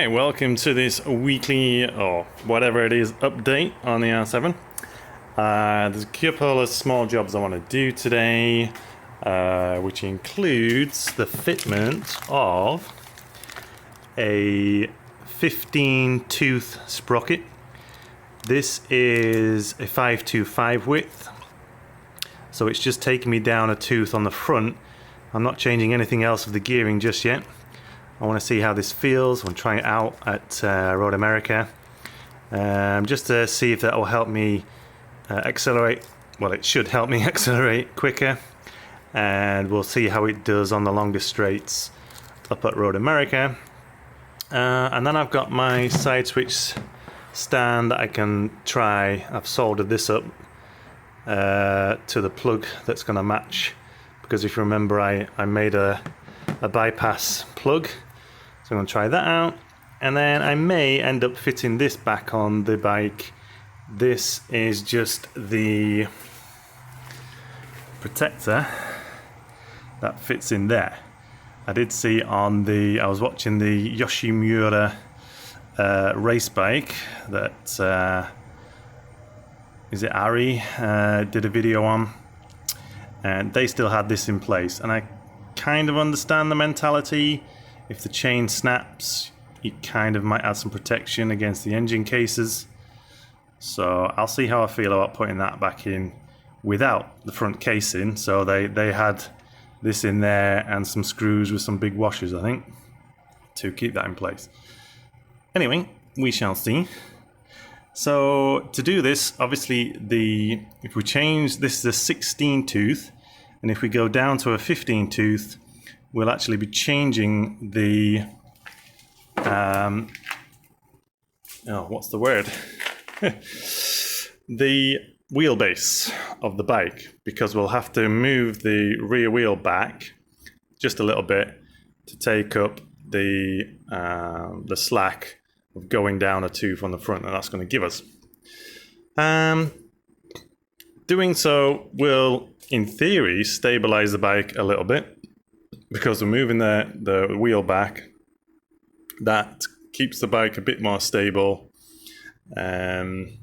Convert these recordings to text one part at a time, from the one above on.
Alright, welcome to this weekly, or whatever it is, update on the R7. There's a couple of small jobs I want to do today, which includes the fitment of a 15-tooth sprocket. This is a 525 width, so it's just taking me down a tooth on the front. I'm not changing anything else of the gearing just yet. I want to see how this feels. I'm trying it out at Road America, just to see if that will help me accelerate. Well, it should help me accelerate quicker, and we'll see how it does on the longer straights up at Road America. And then I've got my side switch stand that I can try. I've soldered this up to the plug that's going to match, because if you remember, I made a bypass plug. So I'm going to try that out, and then I may end up fitting this back on the bike. This is just the protector that fits in there. I did see on I was watching the Yoshimura race bike that is it Ari did a video on, and they still had this in place, and I kind of understand the mentality. If the chain snaps, you kind of might add some protection against the engine cases. So I'll see how I feel about putting that back in without the front casing. So they had this in there and some screws with some big washers, I think, to keep that in place. Anyway, we shall see. So to do this, obviously if we change, this is a 16 tooth, and if we go down to a 15 tooth, we'll actually be changing the what's the word? The wheelbase of the bike, because we'll have to move the rear wheel back just a little bit to take up the slack of going down a tooth on the front, and that's going to give us. Doing so will, in theory, stabilize the bike a little bit, because we're moving the wheel back. That keeps the bike a bit more stable. In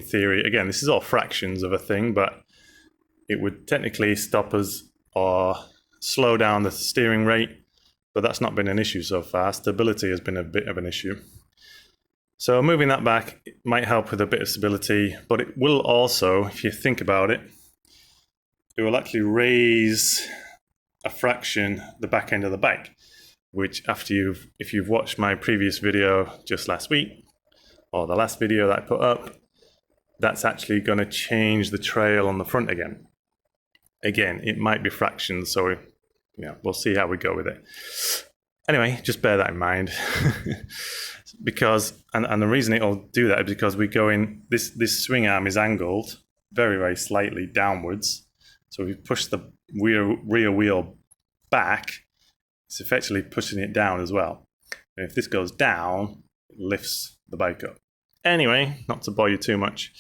theory, again, this is all fractions of a thing, but it would technically stop us or slow down the steering rate, but that's not been an issue so far. Stability has been a bit of an issue. So moving that back might help with a bit of stability, but it will also, if you think about it, it will actually raise a fraction the back end of the bike, which if you've watched my previous video just last week, or the last video that I put up, that's actually going to change the trail on the front again. Again, it might be fractions, so we'll see how we go with it. Anyway, just bear that in mind. Because, and the reason it'll do that is because we go in, this swing arm is angled very, very slightly downwards. So if we push the rear wheel back, it's effectively pushing it down as well. And if this goes down, it lifts the bike up. Anyway, not to bore you too much.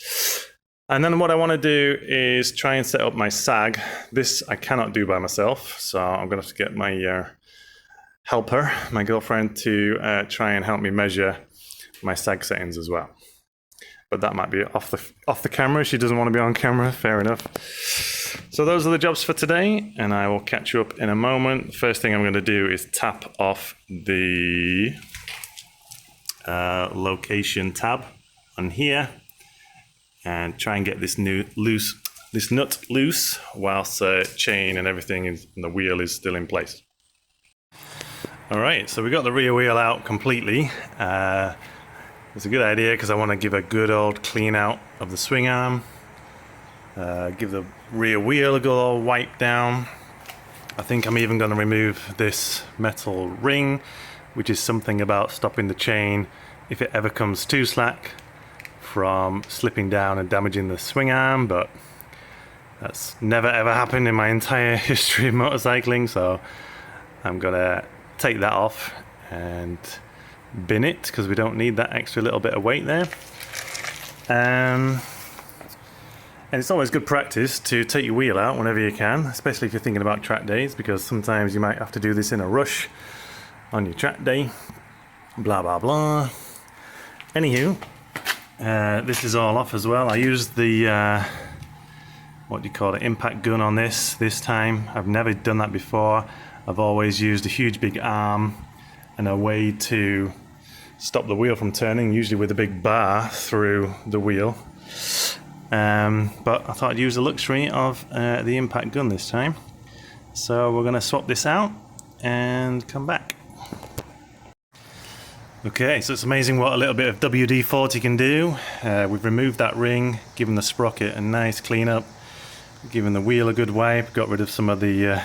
And then what I want to do is try and set up my sag. This I cannot do by myself, so I'm going to have to get my helper, my girlfriend, to try and help me measure my sag settings as well. But that might be off the camera. She doesn't want to be on camera. Fair enough. So those are the jobs for today, and I will catch you up in a moment. The first thing I'm going to do is tap off the location tab on here and try and get this nut loose whilst chain and everything and the wheel is still in place. All right, so we got the rear wheel out completely. It's a good idea because I want to give a good old clean out of the swing arm. Give the rear wheel a good old wipe down. I think I'm even going to remove this metal ring, which is something about stopping the chain, if it ever comes too slack, from slipping down and damaging the swing arm, but that's never ever happened in my entire history of motorcycling, so I'm going to take that off and bin it, because we don't need that extra little bit of weight there. And it's always good practice to take your wheel out whenever you can, especially if you're thinking about track days, because sometimes you might have to do this in a rush on your track day, blah blah blah. Anywho, this is all off as well. I used the what do you call it, impact gun on this time. I've never done that before. I've always used a huge big arm and a way to stop the wheel from turning, usually with a big bar through the wheel. But I thought I'd use the luxury of the impact gun this time. So we're going to swap this out and come back. Okay, so it's amazing what a little bit of WD-40 can do. We've removed that ring, given the sprocket a nice clean up, given the wheel a good wipe, got rid of some of the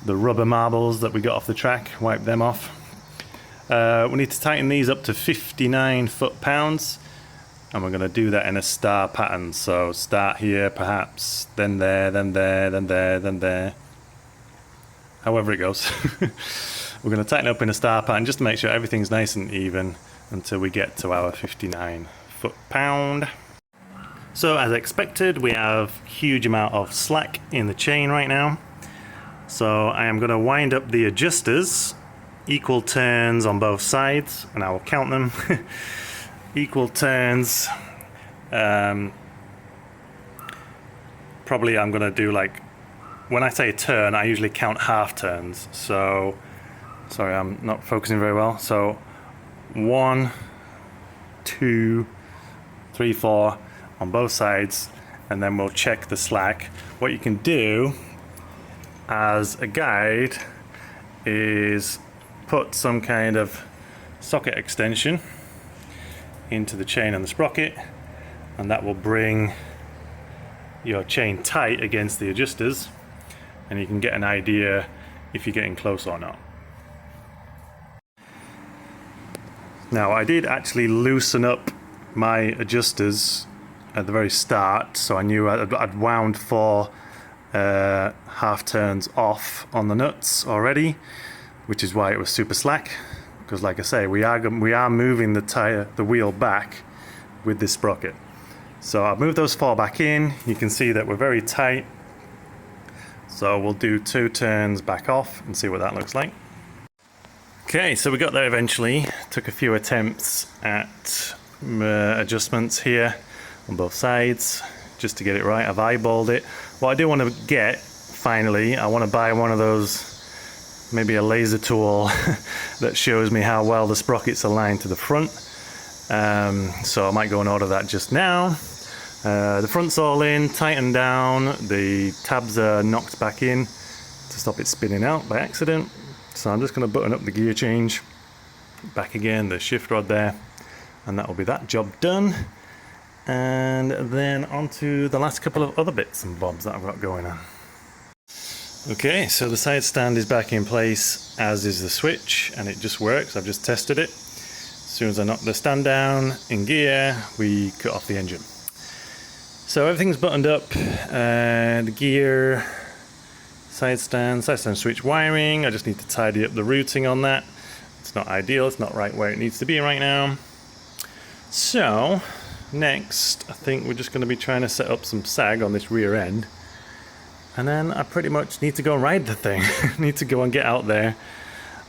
rubber marbles that we got off the track, wiped them off. We need to tighten these up to 59 foot-pounds, and we're going to do that in a star pattern. So start here perhaps, then there, then there, then there, then there. However it goes. We're going to tighten up in a star pattern just to make sure everything's nice and even until we get to our 59 foot-pound. So as expected, we have a huge amount of slack in the chain right now. So I am going to wind up the adjusters, equal turns on both sides, and I will count them. Equal turns. Probably I'm going to do like, when I say turn, I usually count half turns. So, sorry, I'm not focusing very well. So 1, 2, 3, 4 on both sides, and then we'll check the slack. What you can do as a guide is put some kind of socket extension into the chain and the sprocket, and that will bring your chain tight against the adjusters, and you can get an idea if you're getting close or not. Now, I did actually loosen up my adjusters at the very start, so I knew I'd wound 4 half turns off on the nuts already, which is why it was super slack. Because, like I say, we are moving the wheel back with this sprocket. So I've moved those 4 back in. You can see that we're very tight. So we'll do 2 turns back off and see what that looks like. Okay, so we got there eventually. Took a few attempts at adjustments here on both sides just to get it right. I've eyeballed it. What I do want to get, finally, I want to buy one of those, maybe a laser tool that shows me how well the sprocket's aligned to the front. So I might go and order that just now. The front's all in, tightened down, the tabs are knocked back in to stop it spinning out by accident. So I'm just going to button up the gear change, back again, the shift rod there, and that will be that job done. And then on to the last couple of other bits and bobs that I've got going on. Okay, so the side stand is back in place, as is the switch, and it just works. I've just tested it. As soon as I knock the stand down in gear, we cut off the engine. So everything's buttoned up, the gear, side stand switch wiring. I just need to tidy up the routing on that. It's not ideal, it's not right where it needs to be right now. So next, I think we're just going to be trying to set up some sag on this rear end. And then I pretty much need to go and ride the thing. Need to go and get out there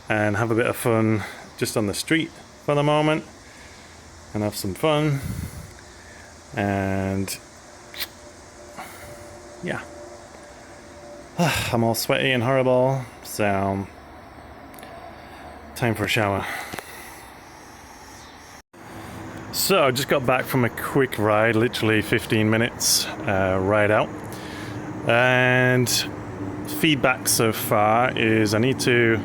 and have a bit of fun just on the street for the moment. And have some fun. And yeah. I'm all sweaty and horrible. So time for a shower. So I just got back from a quick ride, literally 15 minutes ride out. And feedback so far is I need to,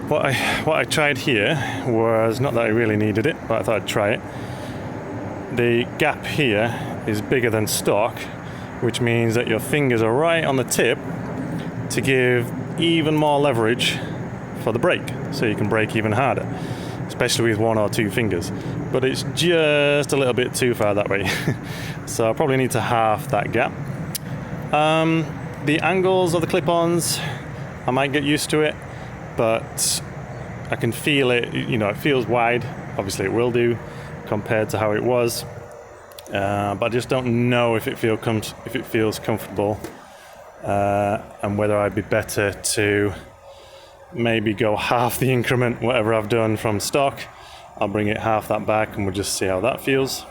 what I tried here was, not that I really needed it, but I thought I'd try it. The gap here is bigger than stock, which means that your fingers are right on the tip to give even more leverage for the brake, so you can brake even harder, especially with 1 or 2 fingers. But it's just a little bit too far that way. So I probably need to half that gap. The angles of the clip-ons, I might get used to it, but I can feel it, it feels wide. Obviously it will do compared to how it was, but I just don't know if it feels comfortable, and whether I'd be better to maybe go half the increment, whatever I've done from stock. I'll bring it half that back and we'll just see how that feels.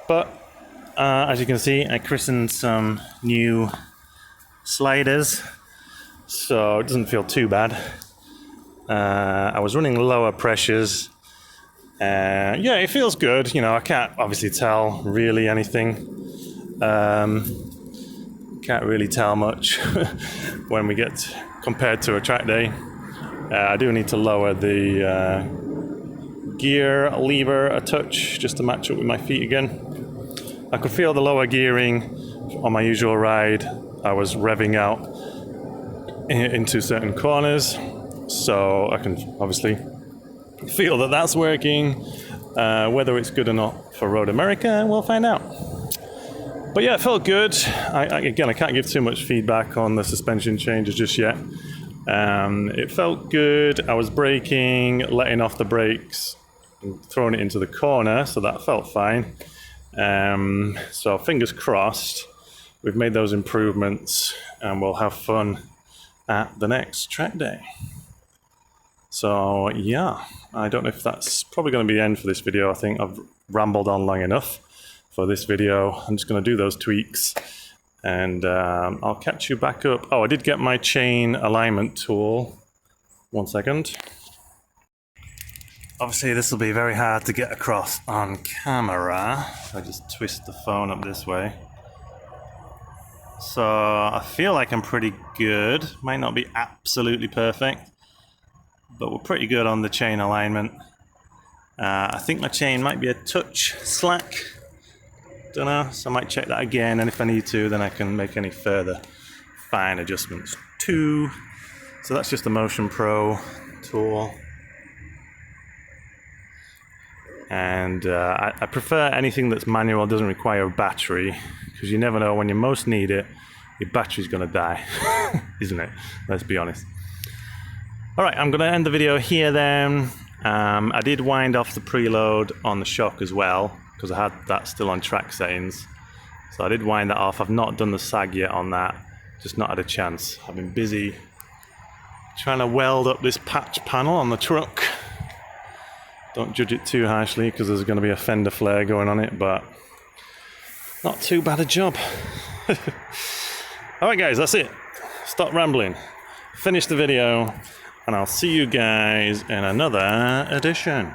But as you can see, I christened some new sliders, so it doesn't feel too bad. I was running lower pressures. Yeah, it feels good. You know, I can't obviously tell really anything. Can't really tell much when we get compared to a track day. I do need to lower the gear lever a touch just to match up with my feet again. I could feel the lower gearing on my usual ride. I was revving out into certain corners, so I can obviously feel that that's working. Whether it's good or not for Road America, we'll find out. But yeah, it felt good. Again, I can't give too much feedback on the suspension changes just yet. It felt good. I was braking, letting off the brakes, and throwing it into the corner, so that felt fine. So fingers crossed, we've made those improvements and we'll have fun at the next track day. So yeah, I don't know if that's probably going to be the end for this video. I think I've rambled on long enough for this video. I'm just going to do those tweaks and I'll catch you back up. Oh, I did get my chain alignment tool. 1 second. Obviously this will be very hard to get across on camera. I just twist the phone up this way. So I feel like I'm pretty good. Might not be absolutely perfect, but we're pretty good on the chain alignment. I think my chain might be a touch slack. Don't know, so I might check that again, and if I need to, then I can make any further fine adjustments too. So that's just the Motion Pro tool. And I prefer anything that's manual, doesn't require a battery, because you never know when you most need it, your battery's gonna die, isn't it? Let's be honest. All right, I'm gonna end the video here then. I did wind off the preload on the shock as well, because I had that still on track settings. So I did wind that off. I've not done the sag yet on that, just not had a chance. I've been busy trying to weld up this patch panel on the truck. Don't judge it too harshly because there's going to be a fender flare going on it, but not too bad a job. Alright guys, that's it. Stop rambling. Finish the video, and I'll see you guys in another edition.